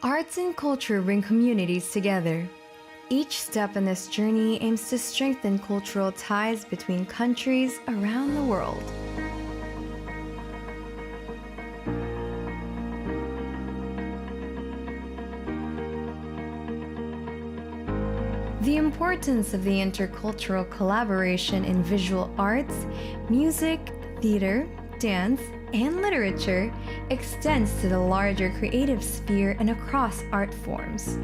Arts and culture bring communities together. Each step in this journey aims to strengthen cultural ties between countries around the world. The importance of the intercultural collaboration in visual arts, music, theater, dance, and literature extends to the larger creative sphere and across art forms.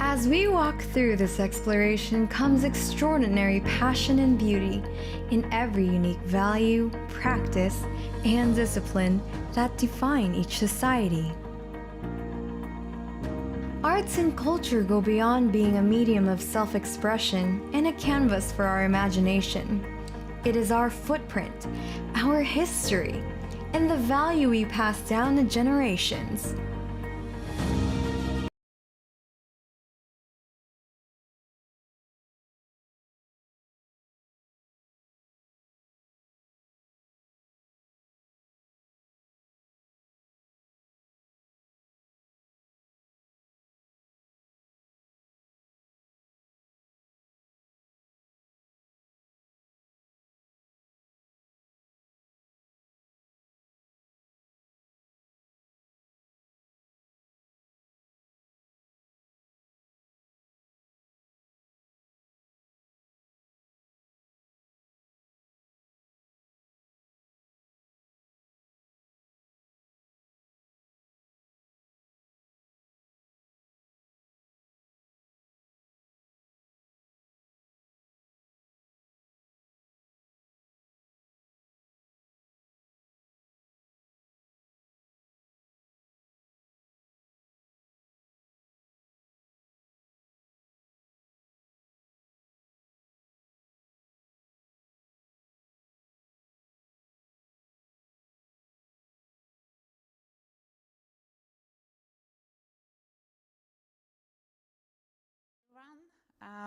As we walk through this exploration comes extraordinary passion and beauty in every unique value, practice, and discipline that define each society. Arts and culture go beyond being a medium of self-expression and a canvas for our imagination. It is our footprint, our history, and the value we pass down to generations.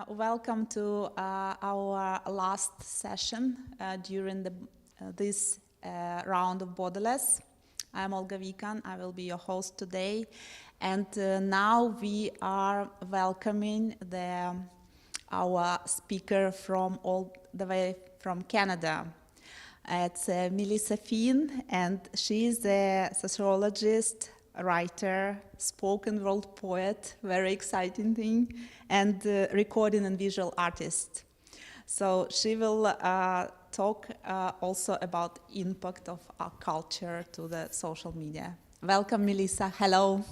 Welcome to our last session during this round of Borderless. I'm Olga Vikan. I will be your host today. And now we are welcoming our speaker from all the way from Canada. It's Melissa Finn, and she is a sociologist, writer, spoken word poet, very exciting thing, and recording and visual artist. So she will talk also about impact of our culture to the social media. Welcome, Melissa. Hello.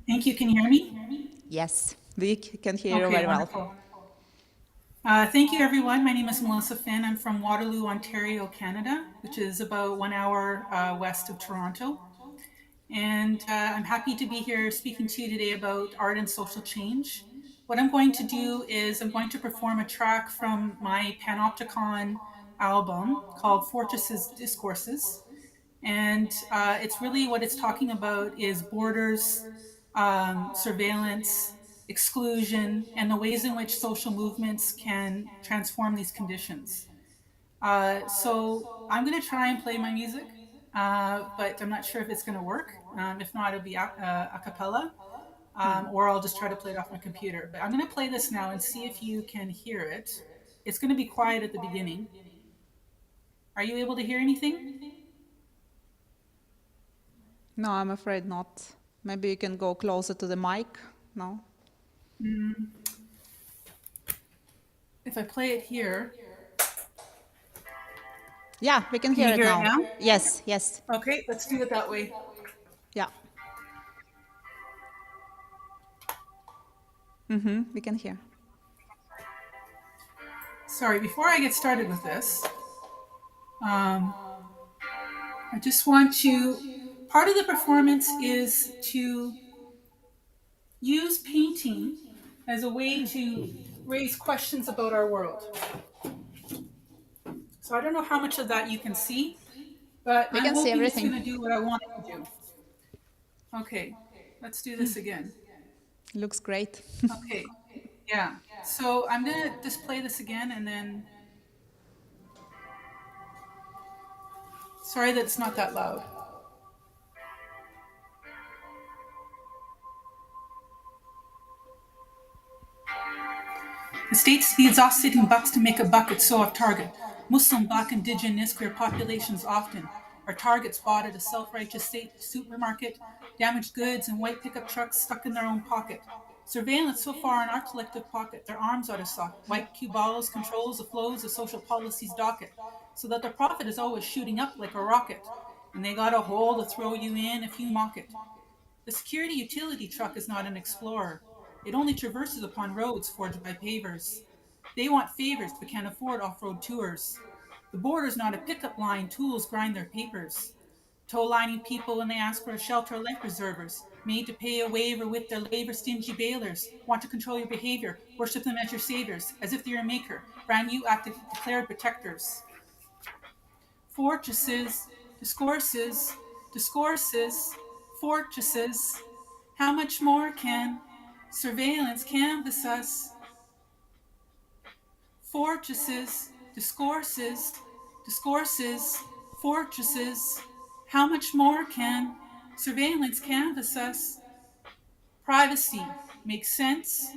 Thank you. Can you hear me? Yes, we can hear you Okay, very well. wonderful. Thank you, everyone. My name is Melissa Finn. I'm from Waterloo, Ontario, Canada, which is about 1 hour west of Toronto. And I'm happy to be here speaking to you today about art and social change. What I'm going to do is I'm going to perform a track from my Panopticon album called Fortresses Discourses. And it's really what it's talking about is borders, surveillance, exclusion, and the ways in which social movements can transform these conditions. So I'm going to try and play my music, but I'm not sure if it's going to work. If not, it'll be a cappella, or I'll just try to play it off my computer. But I'm going to play this now and see if you can hear it. It's going to be quiet at the beginning. Are you able to hear anything? No, I'm afraid not. Maybe you can go closer to the mic. No? If I play it here. Yeah, we can Can hear you it hear it now. now? Yes, yes. Okay, let's do it that way. Yeah. We can hear. Sorry, before I get started with this, I just want to, part of the performance is to use painting as a way to raise questions about our world. So I don't know how much of that you can see, but We I'm can see hoping it's everything. going to do what I want it to do. Okay, let's do this again. Looks great. Okay, yeah. So I'm going to just play this again and then Sorry that it's not that loud. The state speeds off-sitting bucks to make a buck at so off target. Muslim, Black, Indigenous, queer populations often are targets bought at a self-righteous state supermarket, damaged goods and white pickup trucks stuck in their own pocket. Surveillance so far in our collective pocket, their arms out of socket. White cue balls controls the flows of social policy's docket, so that their profit is always shooting up like a rocket, and they got a hole to throw you in if you mock it. The security utility truck is not an explorer. It only traverses upon roads forged by pavers. They want favors but can't afford off-road tours. The border's not a pickup line, tools grind their papers. Tow-lining people when they ask for a shelter, life preservers, made to pay a waiver with their labor, stingy bailers, want to control your behavior, worship them as your saviors, as if they're a maker, brand new active declared protectors. Fortresses, discourses, discourses, fortresses. How much more can surveillance canvass us? Fortresses, discourses, discourses, fortresses. How much more can surveillance canvass us? Privacy makes sense,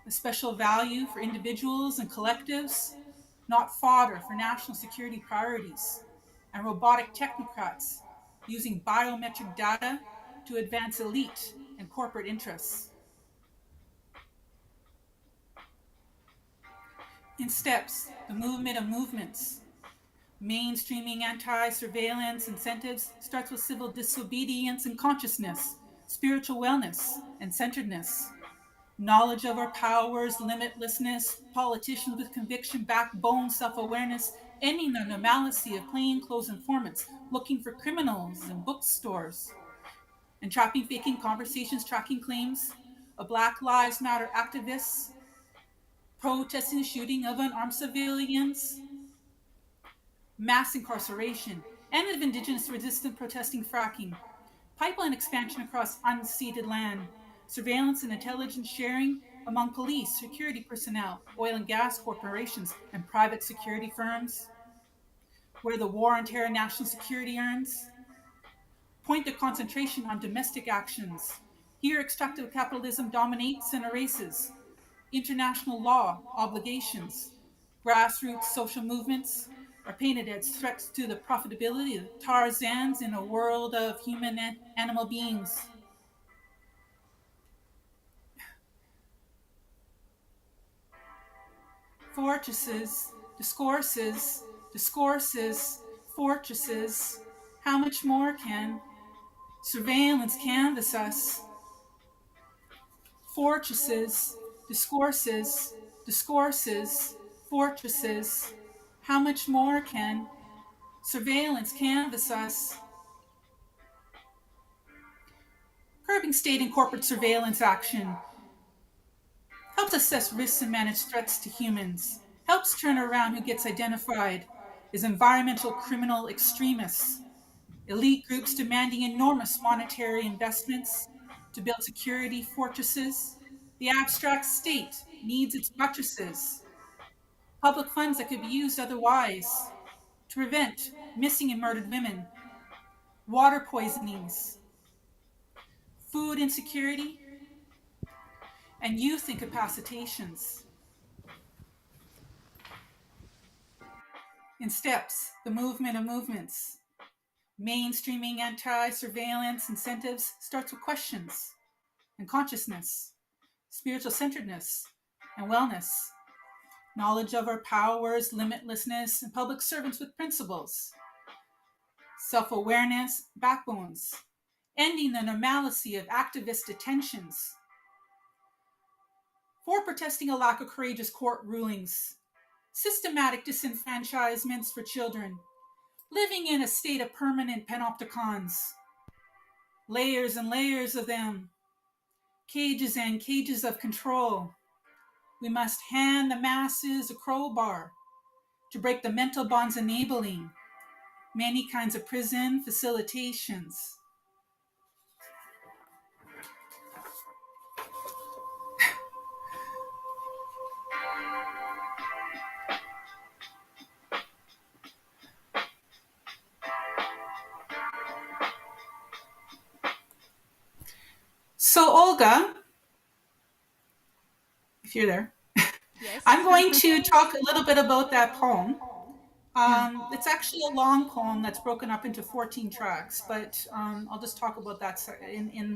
a special value for individuals and collectives, not fodder for national security priorities, and robotic technocrats using biometric data to advance elite and corporate interests. In steps, the movement of movements. Mainstreaming anti-surveillance incentives starts with civil disobedience and consciousness, spiritual wellness and centeredness. Knowledge of our powers, limitlessness, politicians with conviction, backbone, self-awareness, ending the normalcy of plainclothes informants looking for criminals in bookstores, and trapping faking conversations, tracking claims of Black Lives Matter activists, protesting the shooting of unarmed civilians, mass incarceration, and of indigenous resistant protesting fracking, pipeline expansion across unceded land, surveillance and intelligence sharing among police, security personnel, oil and gas corporations, and private security firms, where the war on terror national security earns. Point the concentration on domestic actions. Here, extractive capitalism dominates and erases. International law, obligations, grassroots social movements are painted as threats to the profitability of Tarzans in a world of human and animal beings. Fortresses, discourses, discourses, fortresses. How much more can surveillance canvass us? Fortresses, discourses, discourses, fortresses. How much more can surveillance canvass us? Curbing state and corporate surveillance action helps assess risks and manage threats to humans, helps turn around who gets identified as environmental criminal extremists, elite groups demanding enormous monetary investments to build security fortresses. The abstract state needs its buttresses, public funds that could be used otherwise to prevent missing and murdered women, water poisonings, food insecurity, and youth incapacitations. In steps, the movement of movements. Mainstreaming anti-surveillance incentives starts with questions and consciousness, spiritual centeredness and wellness, knowledge of our powers, limitlessness, and public servants with principles, self-awareness, backbones, ending the normalcy of activist detentions, for protesting a lack of courageous court rulings, systematic disenfranchisements for children, living in a state of permanent panopticons, layers and layers of them, cages and cages of control. We must hand the masses a crowbar to break the mental bonds enabling many kinds of prison facilitations. So Olga, if you're there, Yes. I'm going to talk a little bit about that poem. Yeah. It's actually a long poem that's broken up into 14 tracks, but I'll just talk about that in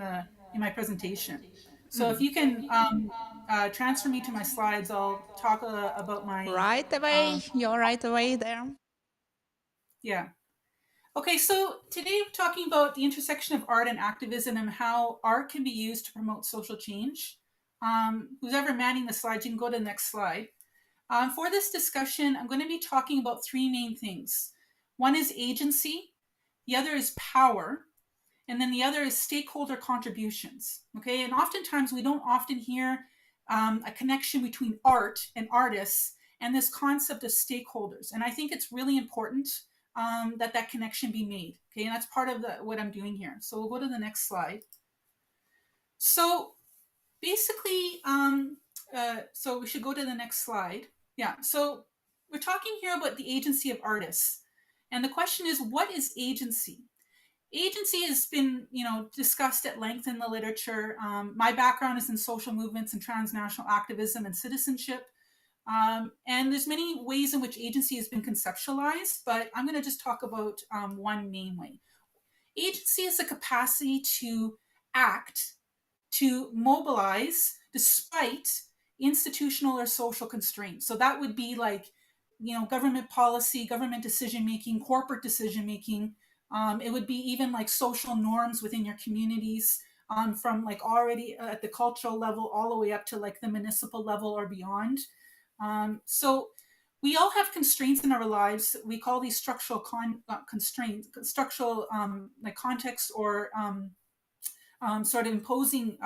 my presentation. So if Mm. you can transfer me to my slides, I'll talk about my Right away. um, You're right away there. yeah. Okay, so today we're talking about the intersection of art and activism and how art can be used to promote social change. Who's ever manning the slides, you can go to the next slide. For this discussion, I'm going to be talking about three main things. One is agency, the other is power, and then the other is stakeholder contributions. Okay, and oftentimes we don't often hear a connection between art and artists and this concept of stakeholders. And I think it's really important that that connection be made. Okay, and that's part of what I'm doing here. So we'll go to the next slide. So basically, so we should go to the next slide. Yeah, so we're talking here about the agency of artists. And the question is, what is agency? Agency has been, discussed at length in the literature. My background is in social movements and transnational activism and citizenship. And there's many ways in which agency has been conceptualized, but I'm going to just talk about one main way. Agency is the capacity to act, to mobilize despite institutional or social constraints. So that would be like, government policy, government decision making, corporate decision making. It would be even like social norms within your communities, from like already at the cultural level all the way up to like the municipal level or beyond. So we all have constraints in our lives. We call these structural constraints, structural like context or sort of imposing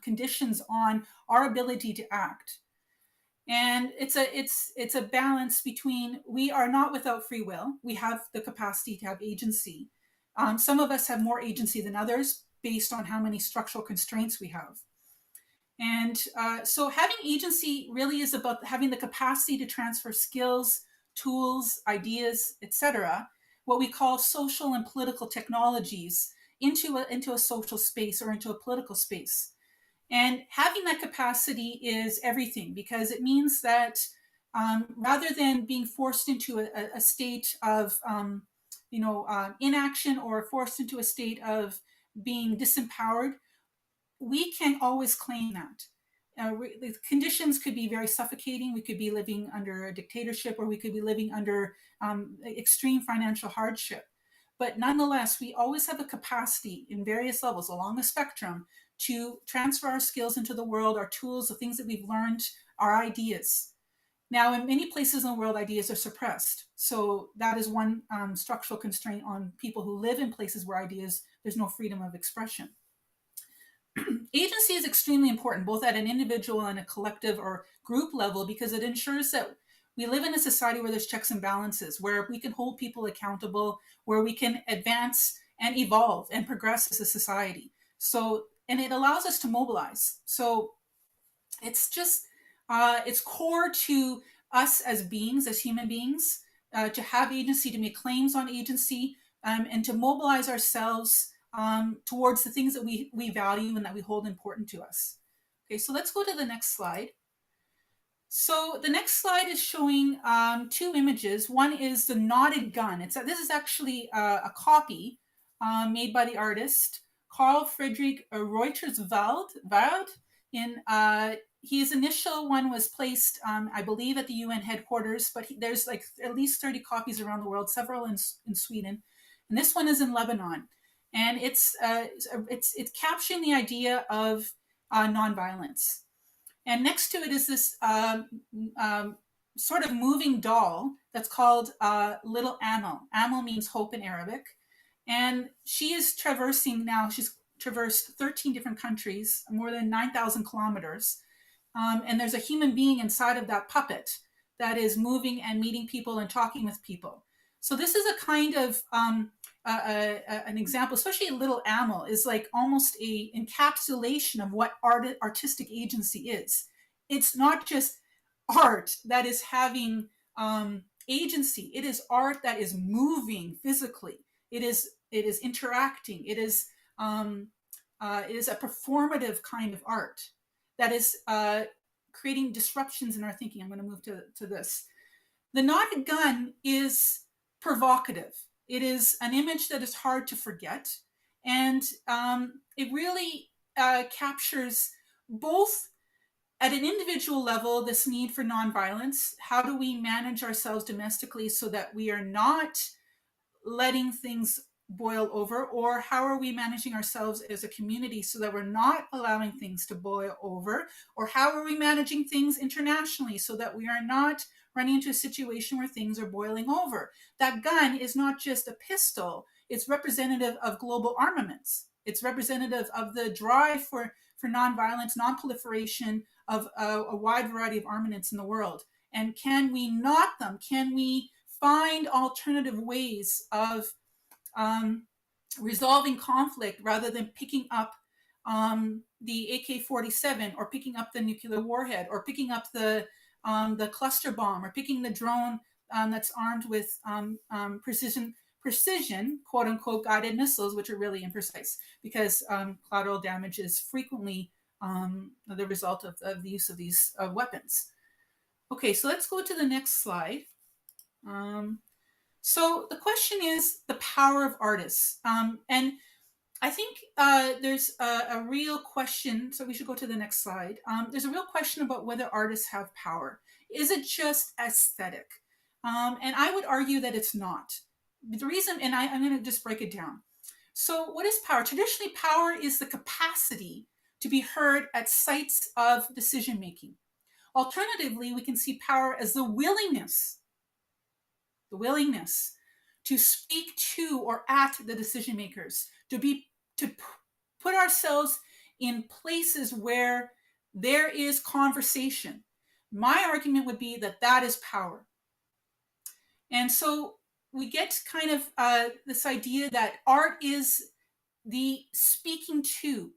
conditions on our ability to act. And it's a balance between, we are not without free will. We have the capacity to have agency. Some of us have more agency than others based on how many structural constraints we have. And so having agency really is about having the capacity to transfer skills, tools, ideas, etc., what we call social and political technologies into a social space or into a political space. And having that capacity is everything, because it means that rather than being forced into a state of inaction or forced into a state of being disempowered, we can always claim that. The conditions could be very suffocating. We could be living under a dictatorship, or we could be living under extreme financial hardship. But nonetheless, we always have a capacity in various levels along the spectrum to transfer our skills into the world, our tools, the things that we've learned, our ideas. Now, in many places in the world, ideas are suppressed. So that is one structural constraint on people who live in places where there's no freedom of expression. Agency is extremely important, both at an individual and a collective or group level, because it ensures that we live in a society where there's checks and balances, where we can hold people accountable, where we can advance and evolve and progress as a society. So, and it allows us to mobilize. So it's just, it's core to us as beings, as human beings, to have agency, to make claims on agency, and to mobilize ourselves towards the things that we value and that we hold important to us. Okay, so let's go to the next slide. So the next slide is showing two images. One is the knotted gun. This is actually a copy made by the artist Carl Friedrich Reuterswald. In his initial one was placed, I believe, at the UN headquarters, but there's like at least 30 copies around the world, several in Sweden, and this one is in Lebanon, and it's capturing the idea of nonviolence. And next to it is this sort of moving doll that's called Little Amal. Amal means hope in Arabic. And she's traversed 13 different countries, more than 9,000 kilometers. And there's a human being inside of that puppet that is moving and meeting people and talking with people. So this is a kind of an example, especially Little Amal is like almost a encapsulation of what artistic agency is. It's not just art that is having agency. It is art that is moving physically. It is interacting. It is is a performative kind of art that is creating disruptions in our thinking. I'm going to move to this. The knotted gun is provocative. It is an image that is hard to forget. And it really captures both at an individual level this need for nonviolence. How do we manage ourselves domestically so that we are not letting things boil over? Or how are we managing ourselves as a community so that we're not allowing things to boil over? Or how are we managing things internationally so that we are not running into a situation where things are boiling over? That gun is not just a pistol, it's representative of global armaments. It's representative of the drive for nonviolence, nonproliferation of a wide variety of armaments in the world. And can we knot them? Can we find alternative ways of resolving conflict rather than picking up the AK-47 or picking up the nuclear warhead or picking up the cluster bomb or picking the drone that's armed with precision, quote unquote, guided missiles, which are really imprecise because collateral damage is frequently the result of the use of these weapons. Okay, so let's go to the next slide. So the question is the power of artists. And I think there's a real question, so we should go to the next slide. There's a real question about whether artists have power. Is it just aesthetic? And I would argue that it's not. The reason, and I'm going to just break it down. So what is power? Traditionally, power is the capacity to be heard at sites of decision making. Alternatively, we can see power as the willingness to speak to or at the decision makers, to put ourselves in places where there is conversation. My argument would be that that is power. And so we get kind of this idea that art is the speaking to,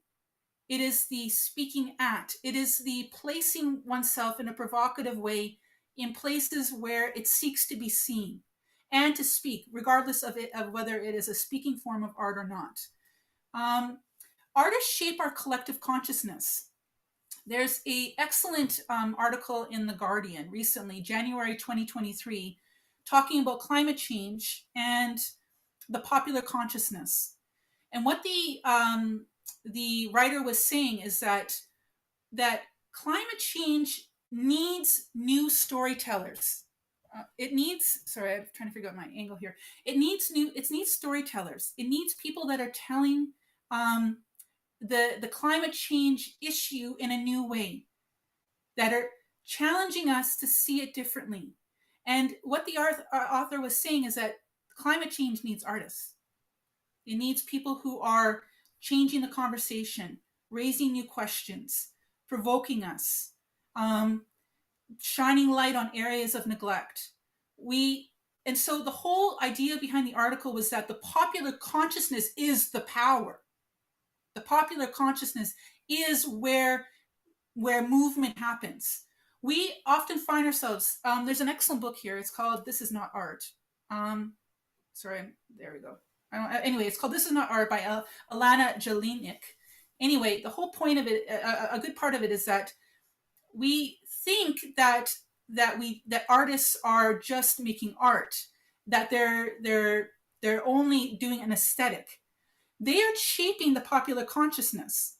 it is the speaking at, it is the placing oneself in a provocative way in places where it seeks to be seen and to speak, regardless of whether it is a speaking form of art or not. Artists shape our collective consciousness. There's an excellent article in The Guardian recently, January 2023, talking about climate change and the popular consciousness. And what the writer was saying is that climate change needs new storytellers. It needs, sorry, I'm trying to figure out my angle here. It needs storytellers. It needs people that are telling the climate change issue in a new way, that are challenging us to see it differently. And what the author was saying is that climate change needs artists. It needs people who are changing the conversation, raising new questions, provoking us, shining light on areas of neglect. And so the whole idea behind the article was that the popular consciousness is the power. The popular consciousness is where movement happens. We often find ourselves, there's an excellent book here. It's called This Is Not Art. Sorry, there we go. Anyway, it's called This Is Not Art by Alana Jelinek. Anyway, the whole point of it, a good part of it is that we think that artists are just making art, that they're only doing an aesthetic. They are shaping the popular consciousness.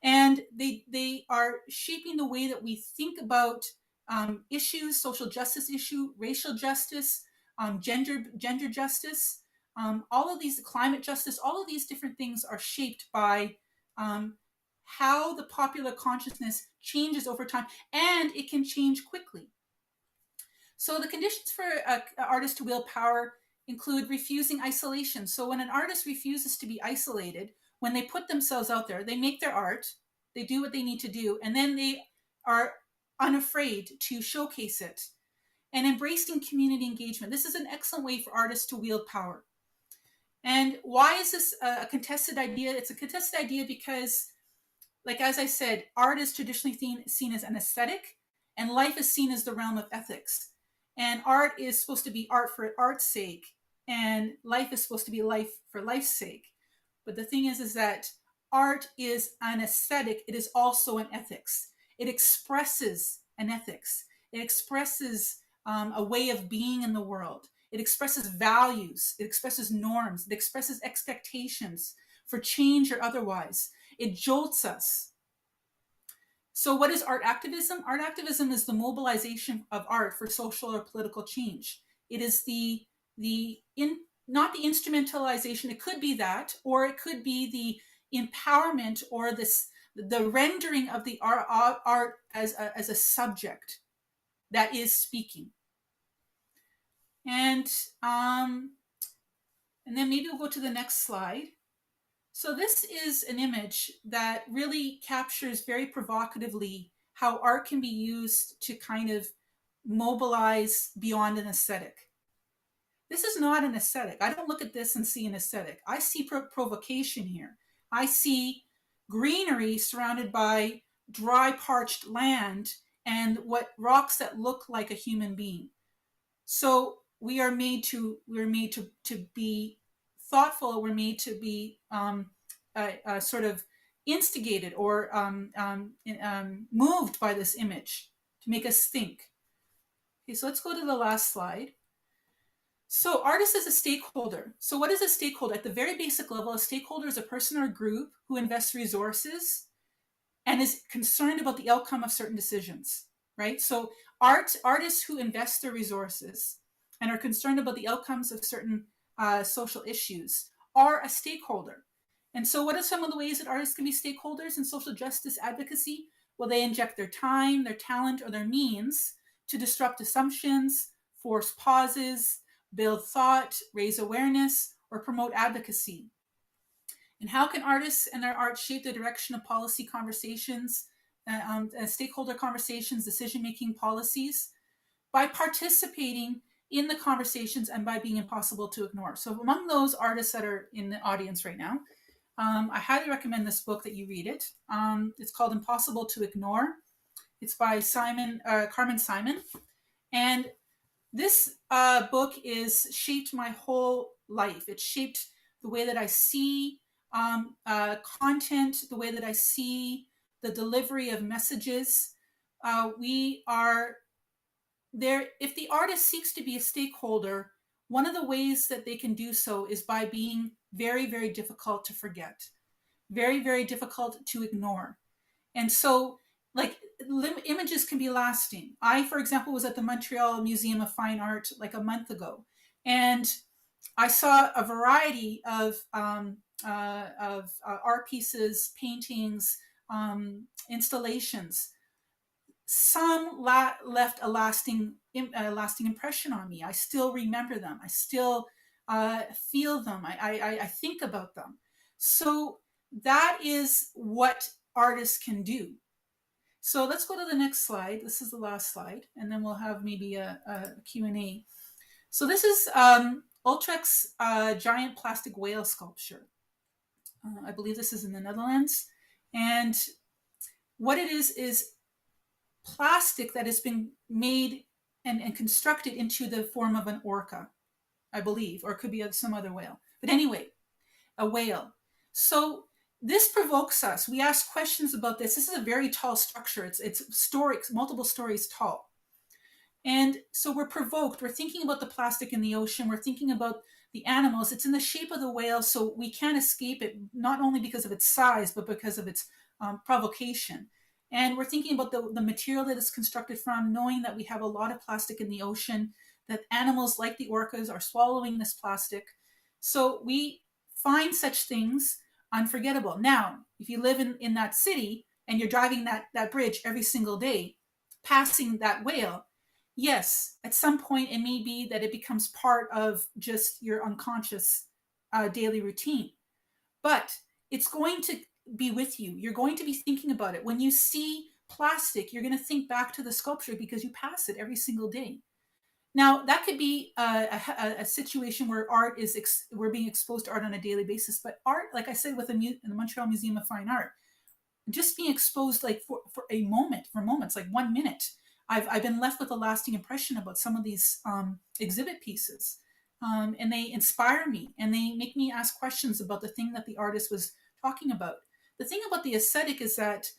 And they are shaping the way that we think about issues, social justice issue, racial justice, gender justice, all of these, climate justice, all of these different things are shaped by how the popular consciousness changes over time, and it can change quickly. So the conditions for an artist to wield power include refusing isolation. So when an artist refuses to be isolated, when they put themselves out there, they make their art, they do what they need to do, and then they are unafraid to showcase it. And embracing community engagement. This is an excellent way for artists to wield power. And why is this a contested idea? It's a contested idea because, like as I said, art is traditionally seen as an aesthetic, and life is seen as the realm of ethics. And art is supposed to be art for art's sake, and life is supposed to be life for life's sake. But the thing is that art is an aesthetic, it is also an ethics. It expresses an ethics. It expresses a way of being in the world. It expresses values. It expresses norms. It expresses expectations for change or otherwise. It jolts us. So, what is art activism? Art activism is the mobilization of art for social or political change. It is not the instrumentalization. It could be that, or it could be the empowerment or the rendering of the art as a subject that is speaking. And then maybe we'll go to the next slide. So this is an image that really captures very provocatively how art can be used to kind of mobilize beyond an aesthetic. This is not an aesthetic. I don't look at this and see an aesthetic. I see provocation here. I see greenery surrounded by dry, parched land and what rocks that look like a human being. So we're made to be thoughtful. We're made to be sort of instigated or moved by this image to make us think. Okay, so let's go to the last slide. So artist is a stakeholder. So what is a stakeholder? At the very basic level, a stakeholder is a person or a group who invests resources and is concerned about the outcome of certain decisions, right? So artists who invest their resources and are concerned about the outcomes of certain social issues are a stakeholder. And so what are some of the ways that artists can be stakeholders in social justice advocacy? Well, they inject their time, their talent, or their means to disrupt assumptions, force pauses, build thought, raise awareness, or promote advocacy. And how can artists and their art shape the direction of policy conversations, stakeholder conversations, decision-making policies? By participating in the conversations and by being impossible to ignore. So among those artists that are in the audience right now, I highly recommend this book that you read it. It's called Impossible to Ignore. It's by Carmen Simon. And this book is shaped my whole life. It shaped the way that I see content, the way that I see the delivery of messages. We are there. If the artist seeks to be a stakeholder, one of the ways that they can do so is by being very, very difficult to forget, very, very difficult to ignore. And so, like, images can be lasting. I, for example, was at the Montreal Museum of Fine Art like a month ago, and I saw a variety of art pieces, paintings, installations. Some left a lasting impression on me. I still remember them. I still feel them. I think about them. So that is what artists can do. So let's go to the next slide. This is the last slide, and then we'll have maybe a Q&A. So this is Utrecht's giant plastic whale sculpture. I believe this is in the Netherlands. And what it is plastic that has been made and constructed into the form of an orca, I believe, or it could be some other whale. But anyway, a whale. So this provokes us. We ask questions about this. This is a very tall structure. It's multiple stories tall. And so we're provoked. We're thinking about the plastic in the ocean. We're thinking about the animals. It's in the shape of the whale, so we can't escape it, not only because of its size, but because of its provocation. And we're thinking about the material that it's constructed from, knowing that we have a lot of plastic in the ocean, that animals like the orcas are swallowing this plastic. So we find such things unforgettable. Now, if you live in that city and you're driving that bridge every single day, passing that whale, yes, at some point it may be that it becomes part of just your unconscious daily routine. But it's going to be with you. You're going to be thinking about it. When you see plastic, you're going to think back to the sculpture because you pass it every single day. Now, that could be a situation where we're being exposed to art on a daily basis. But art, like I said, with the Montreal Museum of Fine Art, just being exposed like for moments, like 1 minute, I've been left with a lasting impression about some of these exhibit pieces. And they inspire me and they make me ask questions about the thing that the artist was talking about. the thing about the aesthetic is that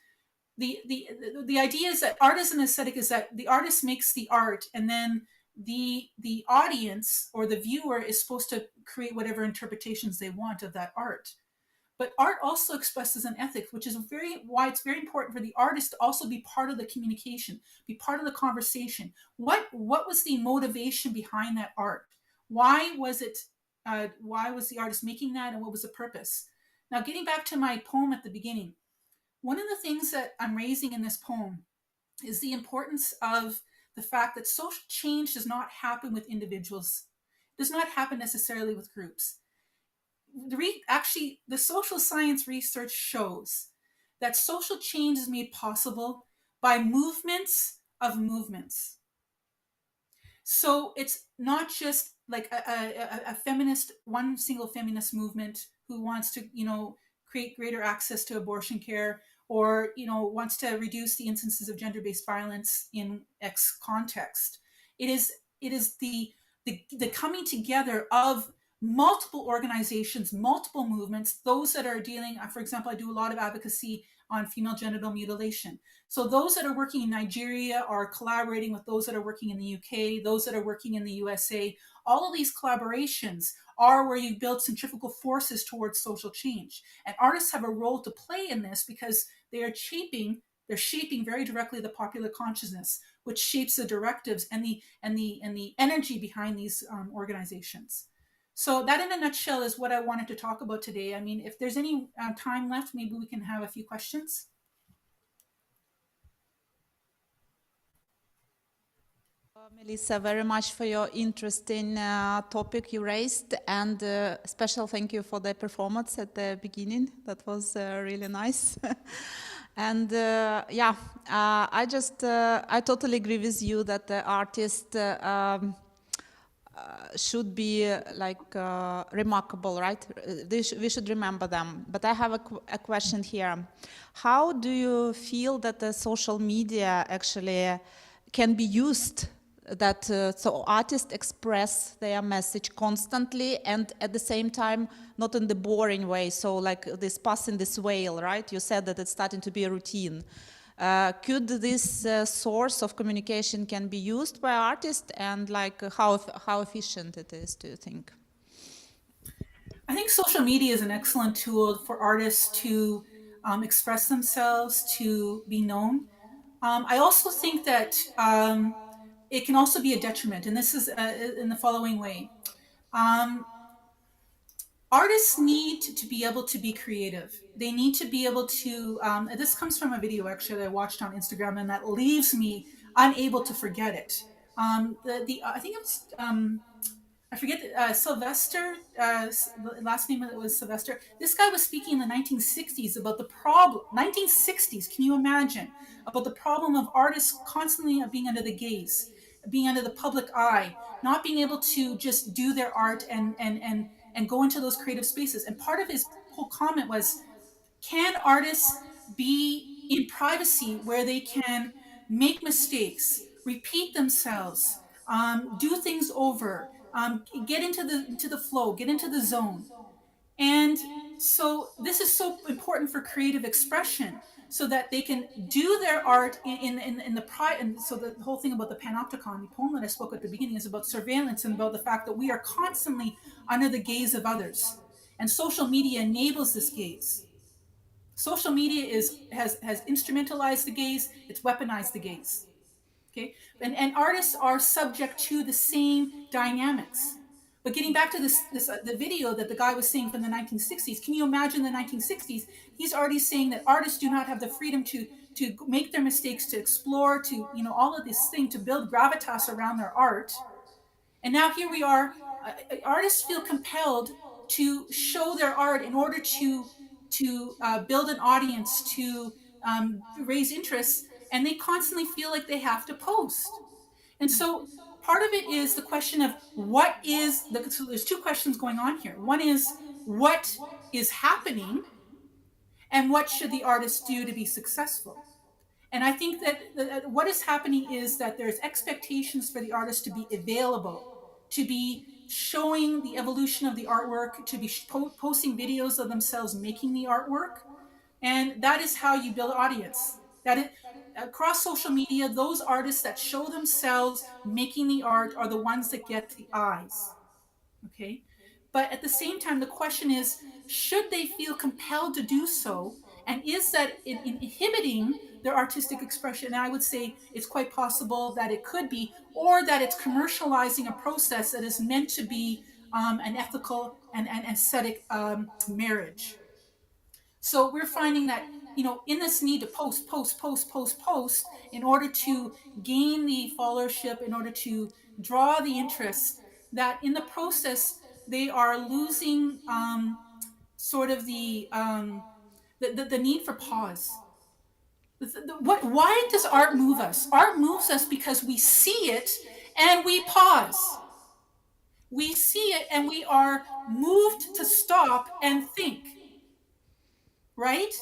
the idea is that art as an aesthetic is that the artist makes the art, and then the audience or the viewer is supposed to create whatever interpretations they want of that art. But art also expresses an ethic, which is why it's very important for the artist to also be part of the communication, be part of the conversation. What was the motivation behind that art? Why was it? Why was the artist making that, and what was the purpose? Now, getting back to my poem at the beginning, one of the things that I'm raising in this poem is the importance of the fact that social change does not happen with individuals. It does not happen necessarily with groups. Actually, the social science research shows that social change is made possible by movements of movements. So it's not just like a feminist, one single feminist movement who wants to, create greater access to abortion care, or, wants to reduce the instances of gender-based violence in X context. It is the coming together of multiple organizations, multiple movements, those that are dealing, for example, I do a lot of advocacy on female genital mutilation. So those that are working in Nigeria are collaborating with those that are working in the UK, those that are working in the USA. All of these collaborations are where you build centrifugal forces towards social change. And artists have a role to play in this because they're shaping very directly the popular consciousness, which shapes the directives and the energy behind these organizations. So that in a nutshell is what I wanted to talk about today. I mean, if there's any time left, maybe we can have a few questions. Melissa, very much for your interesting topic you raised, and special thank you for the performance at the beginning. That was really nice. And I totally agree with you that the artist should be remarkable, right? We should remember them. But I have a question here. How do you feel that the social media actually can be used so artists express their message constantly and at the same time not in the boring way, so like this passing this whale, right? You said that it's starting to be a routine. Could this source of communication can be used by artists, and how efficient it is, do you think? I think social media is an excellent tool for artists to express themselves, to be known. I also think that it can also be a detriment, and this is in the following way. Artists need to be able to be creative. They need to be able to, this comes from a video actually that I watched on Instagram, and that leaves me unable to forget it. I think it's, I forget, Sylvester, the last name of it was Sylvester. This guy was speaking in the 1960s about the problem, 1960s, can you imagine, about the problem of artists constantly being under the gaze, being under the public eye, not being able to just do their art and go into those creative spaces. And part of his whole comment was, can artists be in privacy where they can make mistakes, repeat themselves, do things over, get into the flow, get into the zone? And so this is so important for creative expression, so that they can do their art in the pride. And so the whole thing about the panopticon, the poem that I spoke at the beginning, is about surveillance and about the fact that we are constantly under the gaze of others. And social media enables this gaze. Social media has instrumentalized the gaze, it's weaponized the gaze. Okay, and artists are subject to the same dynamics. But getting back to the video that the guy was saying from the 1960s, can you imagine the 1960s? He's already saying that artists do not have the freedom to make their mistakes, to explore, to all of this thing, to build gravitas around their art. And now here we are, artists feel compelled to show their art in order to build an audience, to raise interest, and they constantly feel like they have to post. And so part of it is the question of so there's two questions going on here. One is, what is happening, and what should the artist do to be successful? And I think that what is happening is that there's expectations for the artist to be available, to be showing the evolution of the artwork, to be posting videos of themselves making the artwork. And that is how you build audience. Across social media, those artists that show themselves making the art are the ones that get the eyes. Okay. But at the same time, the question is, should they feel compelled to do so? And is that inhibiting their artistic expression? And I would say it's quite possible that it could be, or that it's commercializing a process that is meant to be an ethical and aesthetic marriage. So we're finding that, in this need to post in order to gain the followership, in order to draw the interest, that in the process they are losing sort of the need for pause. Why does art move us? Art moves us because we see it and we pause. We see it and we are moved to stop and think, right?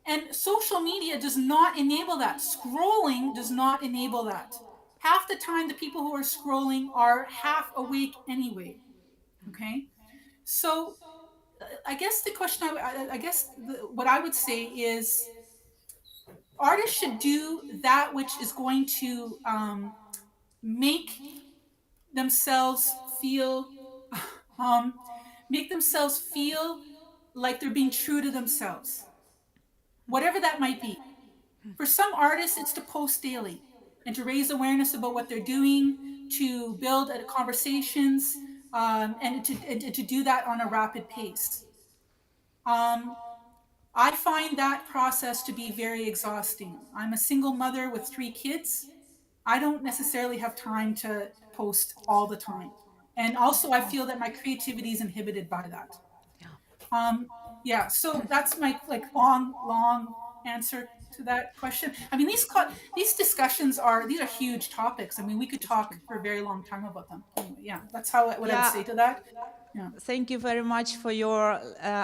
And social media does not enable that. Scrolling does not enable that. Half the time, the people who are scrolling are half awake anyway. Okay. So I guess the question, what I would say is artists should do that which is going to make themselves feel, um, make themselves feel like they're being true to themselves, whatever that might be. For some artists, it's to post daily and to raise awareness about what they're doing, to build conversations, and to do that on a rapid pace. I find that process to be very exhausting. I'm a single mother with 3 kids. I don't necessarily have time to post all the time. And also, I feel that my creativity is inhibited by that. Yeah, so that's my long answer to that question. I mean, these discussions these are huge topics. I mean, we could talk for a very long time about them. Anyway, yeah, that's what I would say to that. Yeah. Thank you very much for your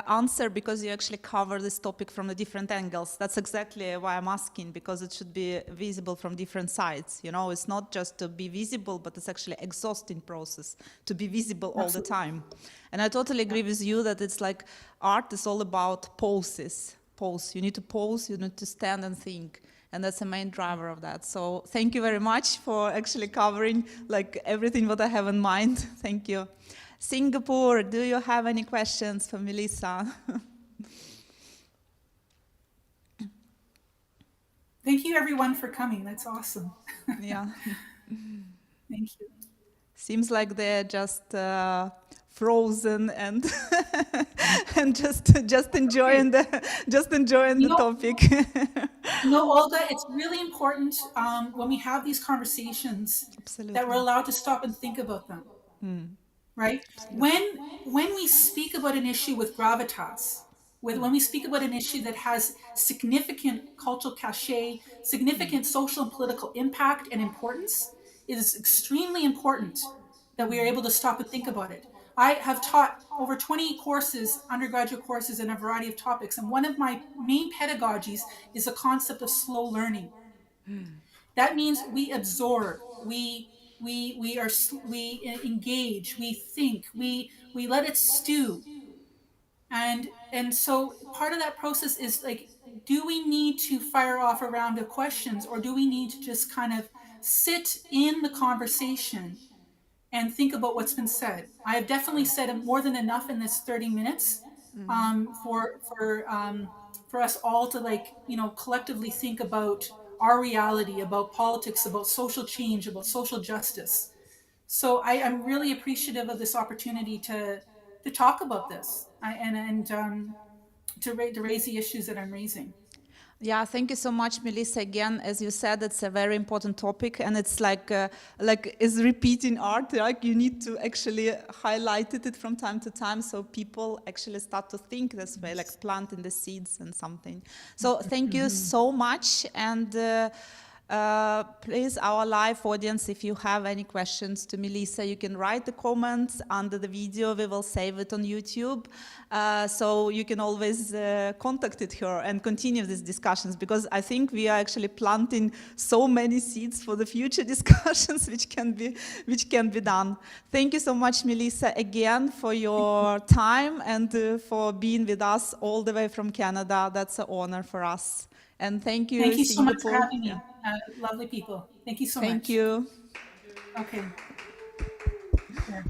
answer, because you actually cover this topic from the different angles. That's exactly why I'm asking, because it should be visible from different sides. It's not just to be visible, but it's actually exhausting process to be visible all the time. And I totally agree with you that it's like art is all about poses. You need to pose, you need to stand and think. And that's the main driver of that. So thank you very much for actually covering everything what I have in mind. Thank you. Singapore, do you have any questions for Melissa? Thank you everyone for coming. That's awesome. Yeah. Thank you. Seems like they're just frozen and and just enjoying the topic. Olga, it's really important when we have these conversations that we're allowed to stop and think about them. Right? When we speak about an issue with gravitas, when we speak about an issue that has significant cultural cachet, significant social and political impact and importance, it is extremely important that we are able to stop and think about it. I have taught over 20 courses, undergraduate courses, in a variety of topics, and one of my main pedagogies is the concept of slow learning. That means we absorb, we engage, we think, we let it stew. And so part of that process is do we need to fire off a round of questions, or do we need to just kind of sit in the conversation and think about what's been said? I have definitely said more than enough in this 30 minutes for us all to collectively think about our reality, about politics, about social change, about social justice. So I'm really appreciative of this opportunity to talk about this and to raise the issues that I'm raising. Yeah, thank you so much, Melissa. Again, as you said, it's a very important topic, and it's is repeating art. You need to actually highlight it from time to time, so people actually start to think this way, planting the seeds and something. So thank you so much, and please, our live audience, if you have any questions to Melissa, you can write the comments under the video. We will save it on YouTube. So you can always contact her and continue these discussions, because I think we are actually planting so many seeds for the future discussions which can be done. Thank you so much, Melissa, again for your time and for being with us all the way from Canada. That's an honor for us. And thank you, Thank you so much for Singapore. having me. Lovely people. Thank you so much. Thank you. Okay. Yeah.